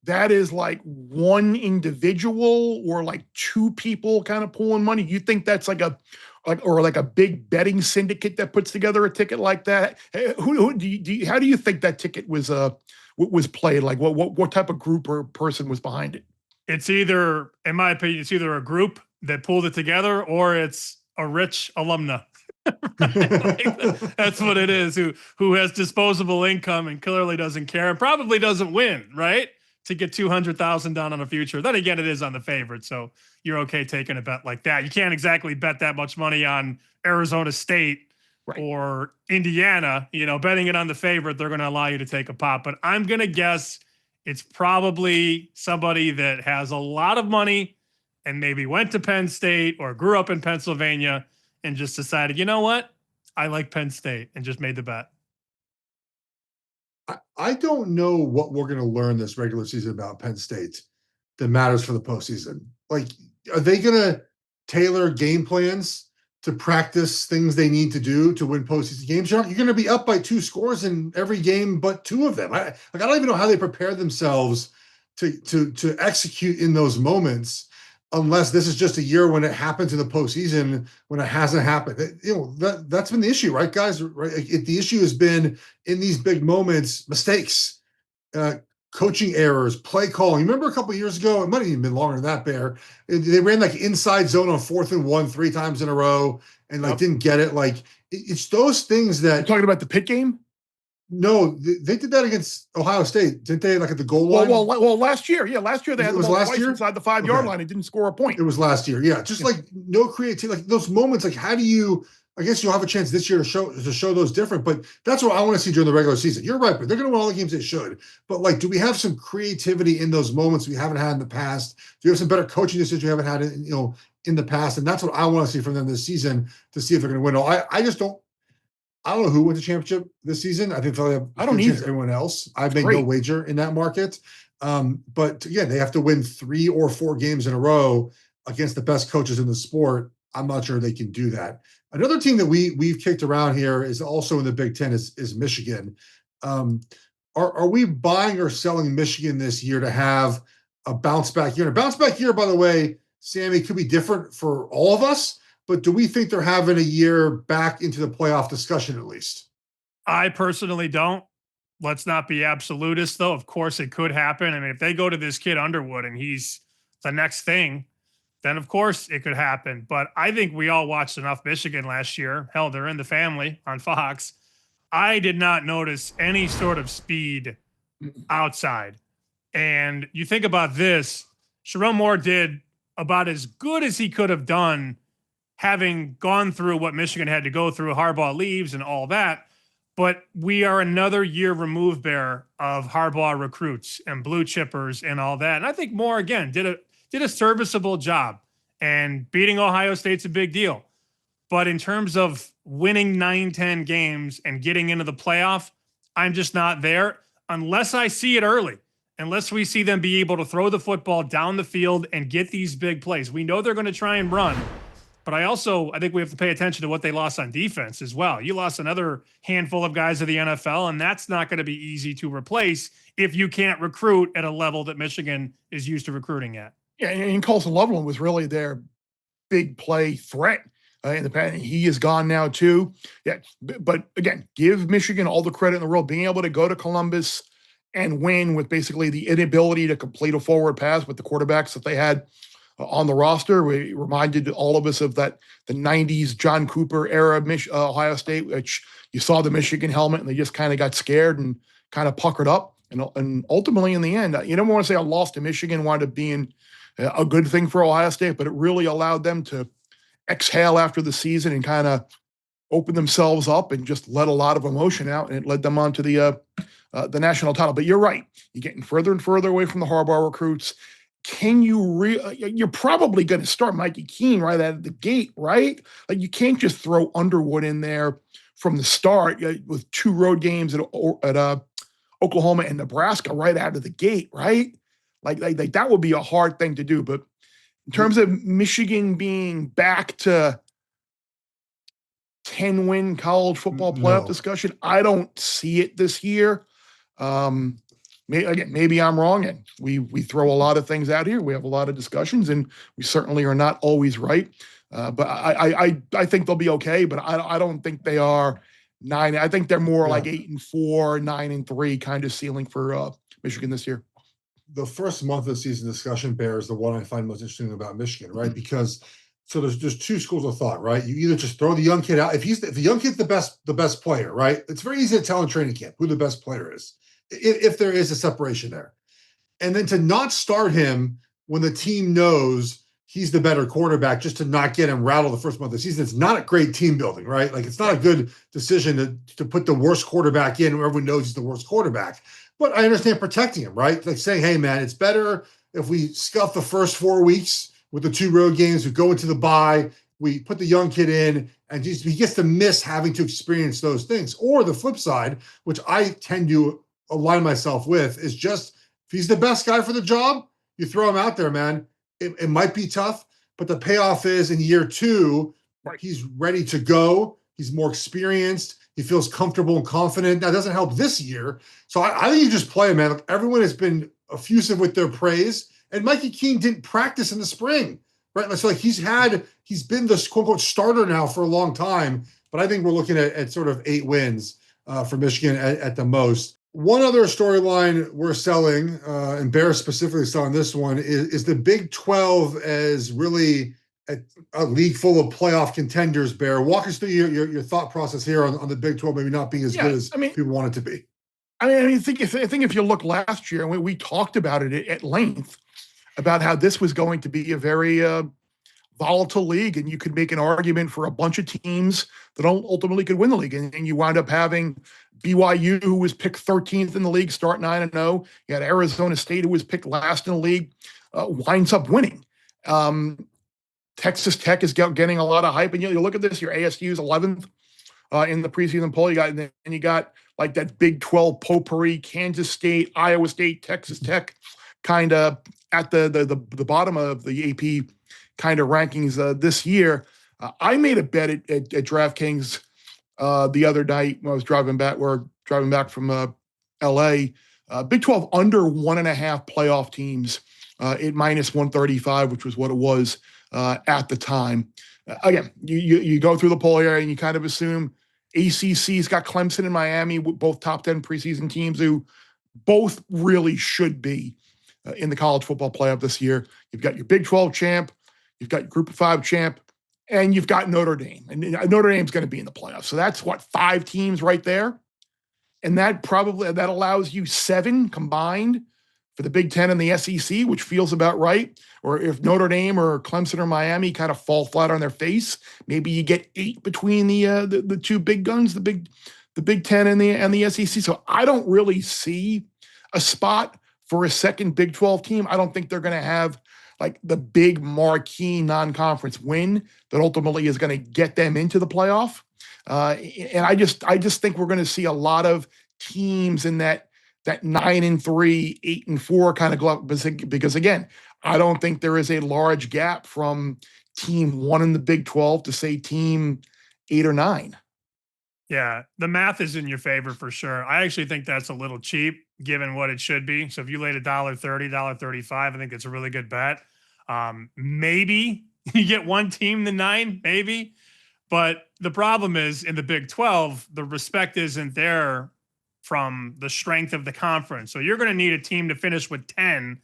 that is like one individual or like two people kind of pulling money? Do you think that's like a big betting syndicate that puts together a ticket like that? How do you think that ticket was played? Like what type of group or person was behind it? It's either, in my opinion, it's either a group that pulled it together or it's a rich alumna. That's what it is, who has disposable income and clearly doesn't care and probably doesn't win, right? To get $200,000 down on a future. Then again, it is on the favorite, so you're okay taking a bet like that. You can't exactly bet that much money on Arizona State or Indiana. You know, betting it on the favorite, they're going to allow you to take a pot. But I'm going to guess it's probably somebody that has a lot of money and maybe went to Penn State or grew up in Pennsylvania and just decided, you know what? I like Penn State, and just made the bet. I don't know what we're going to learn this regular season about Penn State that matters for the postseason. Like, are they going to tailor game plans to practice things they need to do to win postseason games? You're going to be up by 2 scores in every game but 2 of them. I don't even know how they prepare themselves to execute in those moments, unless this is just a year when it happens in the postseason when it hasn't happened. You know, that's been the issue, right, guys? Right? The issue has been in these big moments, mistakes, coaching errors, play calling. Remember a couple of years ago, it might have even been longer than that, Bear. They ran like inside zone on 4th and 1 3 times in a row and like didn't get it. Like it's those things that. You're talking about the Pitt game? No, they did that against Ohio State, didn't they? Like at the goal line. Well, last year, last year they had the ball twice inside the 5-yard line and didn't score a point. It was last year, just like no creativity, like those moments. Like, how do you? I guess you'll have a chance this year to show those different. But that's what I want to see during the regular season. You're right, but they're going to win all the games they should. But like, do we have some creativity in those moments we haven't had in the past? Do you have some better coaching decisions we haven't had, in the past? And that's what I want to see from them this season to see if they're going to win. I just don't. I don't know who wins the championship this season. I think they'll have I don't a chance either. everyone else. I've made no Great. wager in that market. But again, they have to win 3 or 4 games in a row against the best coaches in the sport. I'm not sure they can do that. Another team that we've kicked around here is also in the Big Ten is Michigan. Are we buying or selling Michigan this year to have a bounce back year? And a bounce back year, by the way, Sammy, could be different for all of us. But do we think they're having a year back into the playoff discussion at least? I personally don't. Let's not be absolutist, though. Of course, it could happen. I mean, if they go to this kid Underwood and he's the next thing, then of course it could happen. But I think we all watched enough Michigan last year. Hell, they're in the family on Fox. I did not notice any sort of speed outside. And you think about this, Sharon Moore did about as good as he could have done, having gone through what Michigan had to go through, Harbaugh leaves and all that. But we are another year removed, Bear, of Harbaugh recruits and blue chippers and all that. And I think Moore, again, did a serviceable job. And beating Ohio State's a big deal. But in terms of winning 9-10 games and getting into the playoff, I'm just not there unless I see it early, unless we see them be able to throw the football down the field and get these big plays. We know they're going to try and run. But I think we have to pay attention to what they lost on defense as well. You lost another handful of guys of the NFL, and that's not going to be easy to replace if you can't recruit at a level that Michigan is used to recruiting at. Yeah, and Colson Loveland was really their big play threat in the past. He is gone now too. Yeah, but again, give Michigan all the credit in the world, being able to go to Columbus and win with basically the inability to complete a forward pass with the quarterbacks that they had on the roster. We reminded all of us of the 90s John Cooper era Ohio State, which you saw the Michigan helmet and they just kind of got scared and kind of puckered up. And ultimately in the end, you don't want to say a loss to Michigan wound up being a good thing for Ohio State, but it really allowed them to exhale after the season and kind of open themselves up and just let a lot of emotion out, and it led them on to the national title. But you're right. You're getting further and further away from the Harbaugh recruits. Can you you're probably going to start Mikey Keene right out of the gate, right? Like, you can't just throw Underwood in there from the start with 2 road games at Oklahoma and Nebraska right out of the gate, right? Like that would be a hard thing to do. But in terms of Michigan being back to 10-win college football playoff discussion, I don't see it this year. Maybe I'm wrong, and we throw a lot of things out here. We have a lot of discussions, and we certainly are not always right. But I think they'll be okay. But I don't think they are 9. I think they're more like 8-4, 9-3 kind of ceiling for Michigan this year. The first month of the season discussion, Bear, is the one I find most interesting about Michigan, right? Because there's 2 schools of thought, right? You either just throw the young kid out. If the young kid's the best player, right? It's very easy to tell in training camp who the best player is, if there is a separation there. And then to not start him when the team knows he's the better quarterback, just to not get him rattled the first month of the season, it's not a great team building, right? Like, it's not a good decision to put the worst quarterback in where everyone knows he's the worst quarterback. But I understand protecting him, right? Like saying, hey, man, it's better if we scuff the first 4 weeks with the 2 road games, we go into the bye, we put the young kid in, and he gets to miss having to experience those things. Or the flip side, which I tend to align myself with, is just, if he's the best guy for the job, you throw him out there, man. It might be tough, but the payoff is in year 2, he's ready to go. He's more experienced. He feels comfortable and confident. Now, it doesn't help this year. So I think you just play him, man. Look, everyone has been effusive with their praise. And Mikey Keene didn't practice in the spring, right? So like he's been the quote unquote starter now for a long time. But I think we're looking at sort of 8 wins for Michigan at the most. One other storyline we're selling, and Bear specifically selling this one, is the Big 12 as really a league full of playoff contenders. Bear, walk us through your thought process here on the Big 12 maybe not being as good as people want it to be. I think if you look last year, and we talked about it at length about how this was going to be a very volatile league, and you could make an argument for a bunch of teams that ultimately could win the league, and you wind up having BYU, who was picked 13th in the league, start 9-0. You had Arizona State, who was picked last in the league, winds up winning. Texas Tech is getting a lot of hype, and you look at this, your ASU is 11th in the preseason poll. You got like that Big 12 potpourri, Kansas State, Iowa State, Texas Tech, kind of at the bottom of the AP kind of rankings this year. I made a bet at DraftKings the other night when I was driving back. We're driving back from LA. Big 12 under 1.5 playoff teams at minus 135, which was what it was at the time. Again, you go through the poll here and you kind of assume ACC's got Clemson and Miami, both top 10 preseason teams who both really should be in the college football playoff this year. You've got your Big 12 champ, you've got your Group of 5 champ, and you've got Notre Dame. And Notre Dame's going to be in the playoffs. So that's what, 5 teams right there. And that allows you 7 combined for the Big 10 and the SEC, which feels about right. Or if Notre Dame or Clemson or Miami kind of fall flat on their face, maybe you get 8 between the 2 big guns, the Big 10 and the SEC. So I don't really see a spot for a second Big 12 team. I don't think they're going to have like the big marquee non-conference win that ultimately is going to get them into the playoff. And I just think we're going to see a lot of teams in that 9-3, 8-4 kind of glove, because again, I don't think there is a large gap from team 1 in the Big 12 to say team 8 or 9. Yeah, the math is in your favor for sure. I actually think that's a little cheap given what it should be. So if you laid $1.30, $1.35, I think it's a really good bet. Maybe you get one team the 9, maybe. But the problem is in the Big 12, the respect isn't there from the strength of the conference. So you're going to need a team to finish with 10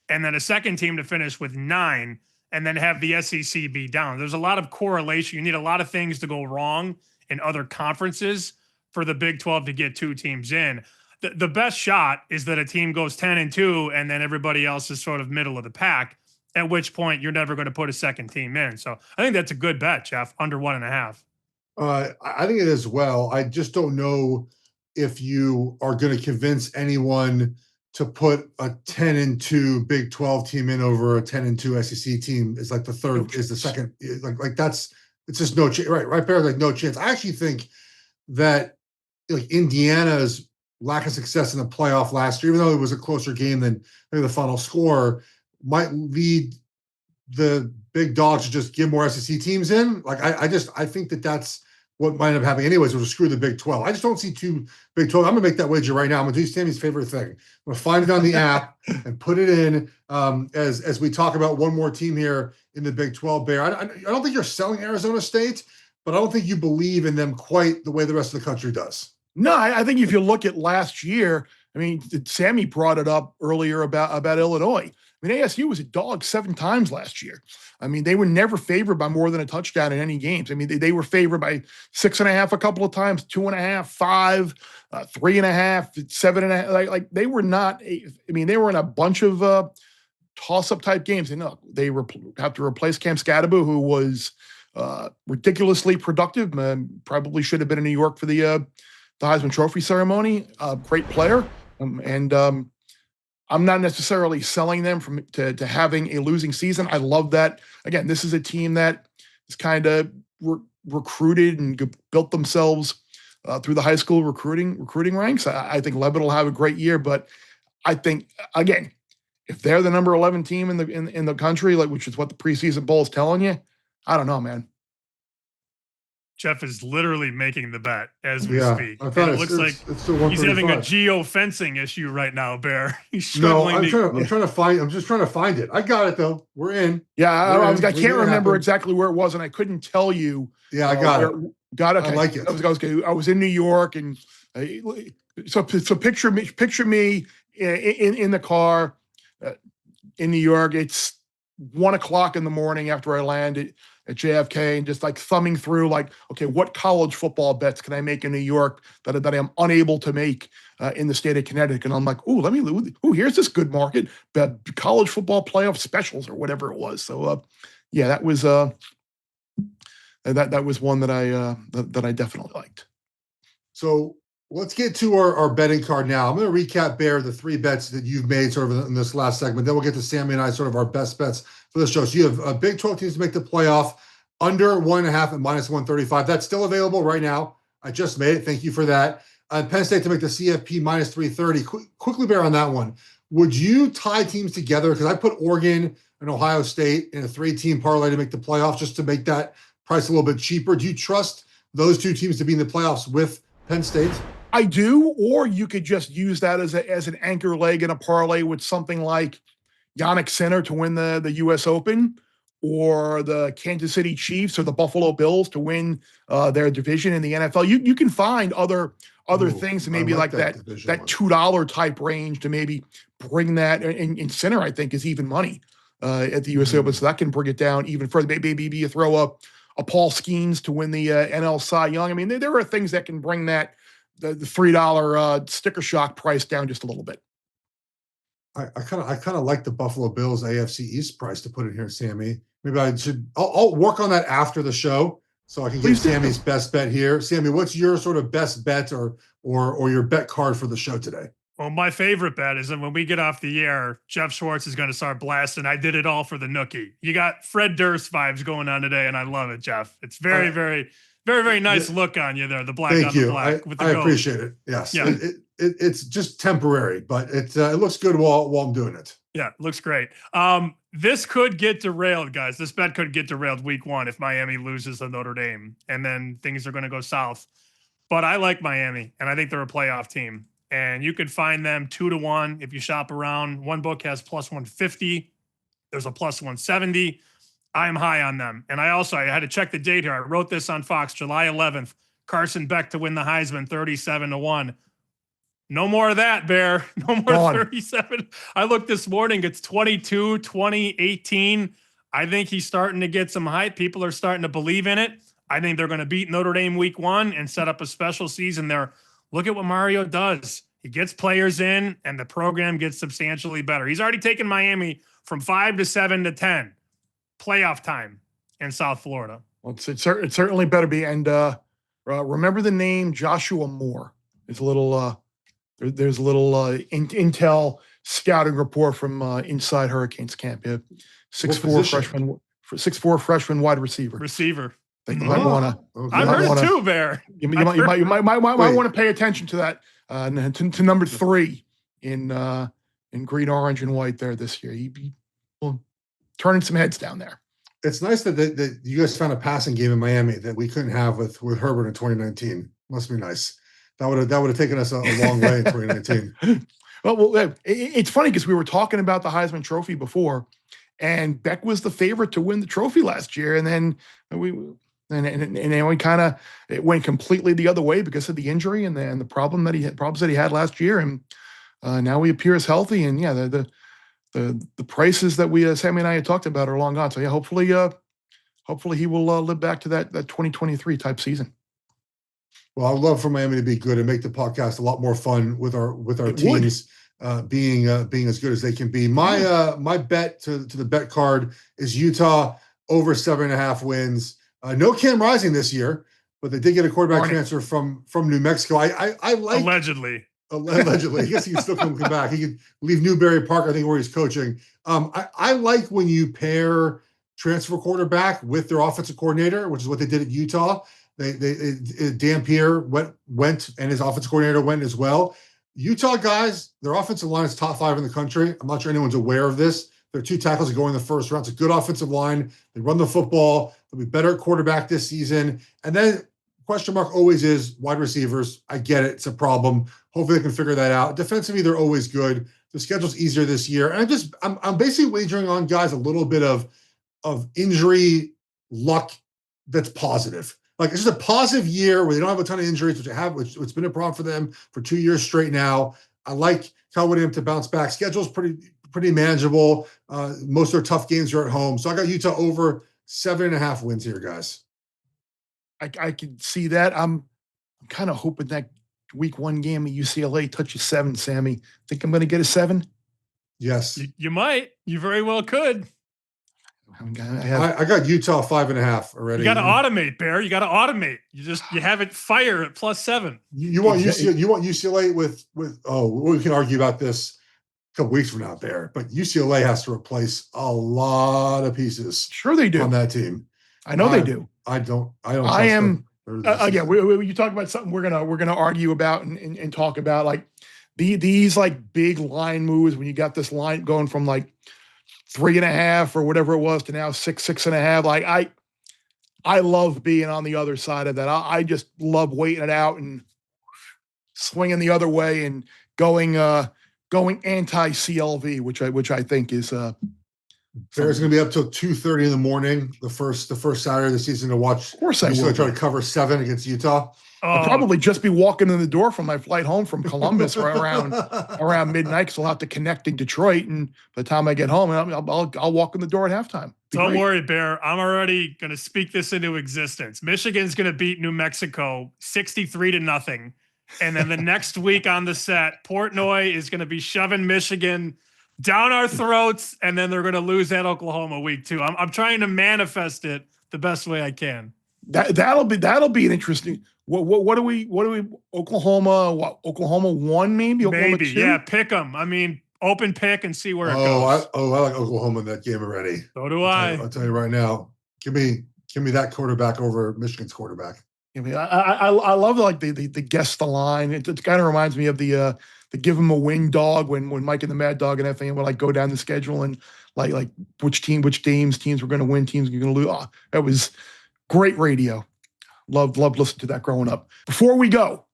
and then a second team to finish with 9 and then have the SEC be down. There's a lot of correlation. You need a lot of things to go wrong in other conferences for the Big 12 to get 2 teams in. The best shot is that a team goes 10-2 and then everybody else is sort of middle of the pack, at which point you're never going to put a second team in. So I think that's a good bet, Geoff, under 1.5. I think it is well. I just don't know if you are going to convince anyone to put a 10-2 Big 12 team in over a 10-2 SEC team. Is like the third, is the second. Like that's, it's just no chance. Right there, like no chance. I actually think that like Indiana's lack of success in the playoff last year, even though it was a closer game than maybe the final score, might lead the big dogs to just give more SEC teams in. Like I think that's what might end up happening anyways, was screw the Big 12. I just don't see 2 Big 12. I'm gonna make that wager right now. I'm gonna do Sammy's favorite thing. I'm gonna find it on the app and put it in as we talk about one more team here in the Big 12. Bear, I don't think you're selling Arizona State, but I don't think you believe in them quite the way the rest of the country does. No, I think if you look at last year, I mean, Sammy brought it up earlier about Illinois. I mean, ASU was a dog 7 times last year. I mean, they were never favored by more than a touchdown in any games. I mean, they were favored by 6.5 a couple of times, 2.5, 5, 3.5, 7.5. Like they were not. They were in a bunch of toss-up type games. And look, they have to replace Cam Scatterbo, who was ridiculously productive. Probably should have been in New York for the Heisman Trophy ceremony. Great player, and I'm not necessarily selling them to having a losing season. I love that. Again, this is a team that is kind of recruited and built themselves through the high school recruiting ranks. I think Levitt will have a great year, but I think again, if they're the number 11 team in the country, like which is what the preseason poll is telling you, I don't know, man. Geoff is literally making the bet as we speak. I thought it looks like he's having a geo-fencing issue right now, Bear. He's struggling. I'm trying to find. I'm just trying to find it. I got it though. We're in. Yeah, I can't remember exactly where it was, and I couldn't tell you. Yeah, I got it. Got it. Okay. I like it. I was in New York, and so picture me in the car in New York. It's 1:00 in the morning after I landed at JFK, and just like thumbing through, like, okay, what college football bets can I make in New York that I am unable to make in the state of Connecticut? And I'm like, here's this good market, college football playoff specials or whatever it was. So, yeah, that was that was one that I definitely liked. So let's get to our betting card now. I'm going to recap, Bear, the 3 bets that you've made sort of in this last segment. Then we'll get to Sammy and I, sort of our best bets for this show. So you have a Big 12 teams to make the playoff, under 1.5 and minus 135. That's still available right now I just made it. Thank you for that. Penn State to make the CFP minus 330. Quickly, Bear, on that one. Would you tie teams together? Because I put Oregon and Ohio State in a 3-team parlay to make the playoffs, just to make that price a little bit cheaper. Do you trust those two teams to be in the playoffs with Penn State? I do, or you could just use that as an anchor leg in a parlay with something like Yannick Sinner to win the U.S. Open, or the Kansas City Chiefs or the Buffalo Bills to win their division in the NFL. You can find other things, maybe like that $2 type range to maybe bring that. And Sinner, I think, is even money at the U.S. Open, so that can bring it down even further. Maybe you throw a Paul Skeens to win the NL Cy Young. I mean, there are things that can bring the $3 sticker shock price down just a little bit. I kind of like the Buffalo Bills AFC East price to put in here, Sammy. Maybe I'll work on that after the show so I can get Sammy's best bet here. Sammy, what's your sort of best bet or your bet card for the show today? Well, my favorite bet is that when we get off the air, Geoff Schwartz is going to start blasting. I did it all for the nookie. You got Fred Durst vibes going on today, and I love it, Geoff. It's very, very, very, very nice look on you there. The black on the black. I appreciate it. Yes. Yeah. It's just temporary, but it looks good while I'm doing it. Yeah, looks great. This could get derailed, guys. This bet could get derailed week 1 if Miami loses to Notre Dame, and then things are going to go south. But I like Miami, and I think they're a playoff team. And you could find them 2-1 if you shop around. One book has plus 150. There's a plus 170. I'm high on them. And I had to check the date here. I wrote this on Fox, July 11th. Carson Beck to win the Heisman, 37-1. No more of that, Bear. No more 37. I looked this morning. It's 22, 20, 18. I think he's starting to get some hype. People are starting to believe in it. I think they're going to beat Notre Dame week 1 and set up a special season there. Look at what Mario does. He gets players in, and the program gets substantially better. He's already taken Miami from 5 to 7 to 10. Playoff time in South Florida. Well, it certainly better be. And remember the name Joshua Moore. It's a little there's a little intel scouting report from inside Hurricanes camp. 6'4" freshman wide receiver. You might want to. I've heard it too, Bear. You might want to pay attention to that. To number 3 in green, orange, and white there this year. He turning some heads down there. It's nice that you guys found a passing game in Miami that we couldn't have with Herbert in 2019. Must be nice. That would have taken us a long way in 2019. Well, it's funny because we were talking about the Heisman Trophy before, and Beck was the favorite to win the trophy last year, and then it went completely the other way because of the injury and the problems that he had last year, and now he appears healthy, and the prices that Sammy and I had talked about are long gone. So hopefully he will live back to that 2023 type season. Well, I'd love for Miami to be good and make the podcast a lot more fun with our teams being as good as they can be. My bet to the bet card is Utah over 7.5 wins. No Cam Rising this year, but they did get a quarterback transfer from New Mexico. I like allegedly. I guess he can still come back. He could leave Newberry Park, I think, where he's coaching. I like when you pair transfer quarterback with their offensive coordinator, which is what they did at Utah. Dan Pierre went, and his offensive coordinator went as well. Utah guys, their offensive line is top 5 in the country. I'm not sure anyone's aware of this. Their 2 tackles are going in the first round. It's a good offensive line. They run the football. They'll be better at quarterback this season. And then question mark always is wide receivers. I get it. It's a problem. Hopefully they can figure that out. Defensively, they're always good. The schedule's easier this year. And I'm basically wagering on guys a little bit of injury luck that's positive. Like, it's just a positive year where they don't have a ton of injuries, which it's been a problem for them for 2 years straight now. I like Cal Whittingham to bounce back. Schedule's pretty manageable. Most of their tough games are at home. So I got Utah over 7.5 wins here, guys. I can see that. I'm kind of hoping that week 1 game at UCLA touches 7, Sammy. Think I'm going to get a 7? Yes. You might. You very well could. I got Utah 5.5 already. You got to automate, Bear. You got to automate. You have it fire at +7. You want UCLA with we can argue about this a couple weeks from now, Bear. But UCLA has to replace a lot of pieces. Sure, they do on that team. I know they do. I don't. I am Again, you talk about something we're gonna argue about and talk about, like these like big line moves when you got this line going from like 3.5 or whatever it was to now 6.5. Like I love being on the other side of that. I just love waiting it out and swinging the other way and going anti CLV, which I think is Bears going to be up till 2:30 in the morning. The first Saturday of the season to watch. Of course, I will will try to cover 7 against Utah. I'll probably just be walking in the door from my flight home from Columbus right around midnight, because I'll have to connect in Detroit, and by the time I get home, I'll walk in the door at halftime. Don't worry, Bear. I'm already going to speak this into existence. Michigan's going to beat New Mexico 63-0. And then the next week on the set, Portnoy is going to be shoving Michigan down our throats, and then they're going to lose at Oklahoma week 2. I'm trying to manifest it the best way I can. That'll be an interesting. What do we Oklahoma? What, Oklahoma 1 maybe? Oklahoma maybe 2? Yeah. Pick them. I mean, open pick and see where it goes. I like Oklahoma in that game already. So do I. I'll tell you right now. Give me that quarterback over Michigan's quarterback. I mean, I love like the guess the line. It kind of reminds me of the give him a wing dog when Mike and the Mad Dog and everything would like go down the schedule and like which teams were going to win, teams were going to lose. Oh, that was great radio. Loved listening to that growing up. Before we go,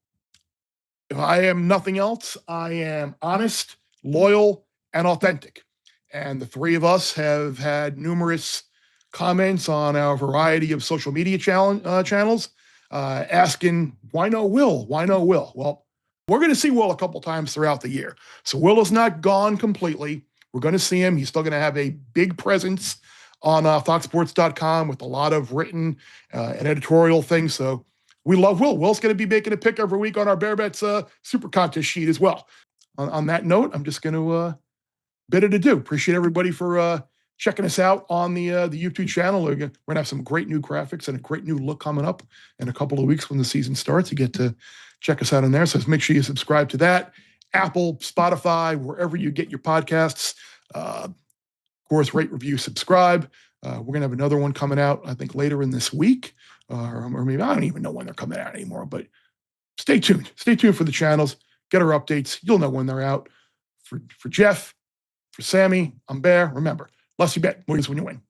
if I am nothing else, I am honest, loyal, and authentic. And the three of us have had numerous comments on our variety of social media channels asking, why no Will? Why no Will? Well, we're going to see Will a couple times throughout the year. So Will is not gone completely. We're going to see him. He's still going to have a big presence on foxsports.com with a lot of written and editorial things. So we love Will. Will's going to be making a pick every week on our Bear Bets super contest sheet as well. On that note, I'm just going to bid it adieu. Appreciate everybody for checking us out on the YouTube channel. We're going to have some great new graphics and a great new look coming up in a couple of weeks when the season starts. You get to check us out on there. So make sure you subscribe to that. Apple, Spotify, wherever you get your podcasts. Of course, rate, review, subscribe. We're going to have another one coming out, I think, later in this week. Or maybe I don't even know when they're coming out anymore. But stay tuned. Stay tuned for the channels. Get our updates. You'll know when they're out. For Geoff, for Sammy, I'm Bear. Remember, less you bet, more is when you win.